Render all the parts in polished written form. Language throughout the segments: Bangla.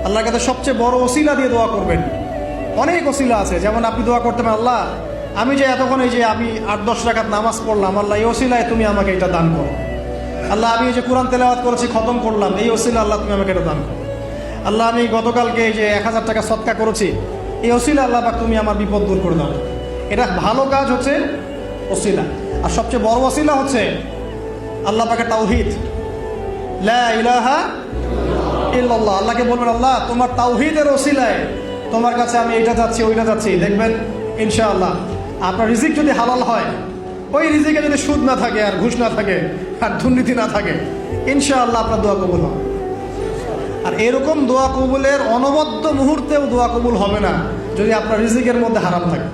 আল্লাহর কাছে সবচেয়ে বড় ওসিলা দিয়ে দোয়া করবেন। অনেক ওসিলা আছে, যেমন আপনি দোয়া করতে পারেন, আল্লাহ আমি যে এতক্ষণ এই যে আমি 8-10 রাকাত নামাজ পড়লাম, আল্লাহ এই ওসিলায় তুমি আমাকে এটা দান করো। আল্লাহ আমি এই যে কোরআন তেলাওয়াত করেছি, খতম করলাম, এই ওসিলা আল্লাহ তুমি আমাকে এটা দান করো। আল্লাহ আমি গতকালকে এই যে 1000 টাকা সদকা করেছি, এই ওসিলা আল্লাহ পাক তুমি আমার বিপদ দূর করে দাও। এটা ভালো কাজ হচ্ছে ওসিলা। আর সবচেয়ে বড় ওসিলা হচ্ছে আল্লাহ পাকের তাওহীদ, লা ইলাহা ইল্লাল্লাহ। আল্লাহকে বলবেন, আল্লাহ তোমার তাওহীদের ওসিলায় তোমার কাছে আমি এইটা যাচ্ছি ওইটা যাচ্ছি। দেখবেন ইনশাআল্লাহ আপনার রিজিক যদি হালাল হয়, ওই রিজিকে যদি সুদ না থাকে আর ঘুষ না থাকে আর দুর্নীতি না থাকে, ইনশাআল্লাহ আপনার দোয়া কবুল হবে। আর এরকম দোয়া কবুলের অনবদ্য মুহূর্তেও দোয়া কবুল হবে না যদি আপনার রিজিকের মধ্যে হারাম থাকে।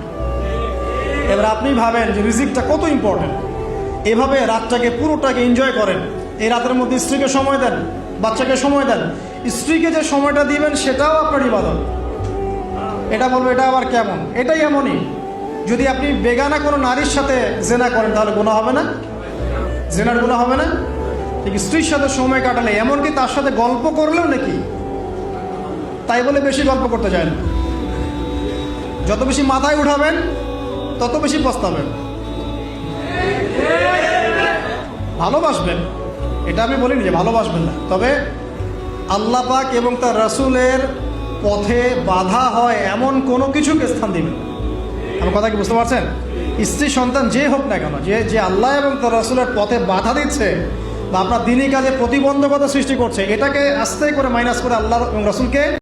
এবার আপনি ভাবেন যে রিজিকটা কত ইম্পর্টেন্ট। এভাবে রাতটাকে পুরোটাকে এনজয় করেন। এই রাতের মধ্যে স্ত্রীকে সময় দেন, বাচ্চাকে সময় দেন। স্ত্রীকে যে সময়টা দিবেন সেটাও আপনার ইবাদত। এটা বলবো এটা আবার কেমন? এটাই এমনই। যদি আপনি বেগানা কোনো নারীর সাথে জেনা করেন তাহলে গুনাহ হবে না? জেনার গুনাহ হবে না? ঠিক স্ত্রীর সাথে সময় কাটালে, এমনকি তার সাথে গল্প করলেও নাকি, তাই বলে বেশি গল্প করতে চায় না। যত বেশি মাথায় উঠাবেন তত বেশি পস্তাবেন। ভালোবাসবেন, এটা আমি বলিনি যে ভালোবাসবেন না, তবে আল্লাহ পাক এবং তার রাসূলের পথে বাধা হয় এমন কোনো কিছুকে স্থান দিবেন। আমার কথা কি বুঝতে পারছেন? স্ত্রী সন্তান যে হোক না কেন, যে আল্লাহ এবং তার রাসূলের পথে বাধা দিচ্ছে বা আপনার দিনী কাজে প্রতিবন্ধকতা সৃষ্টি করছে, এটাকে আস্তে করে মাইনাস করে আল্লাহ এবং রাসূলকে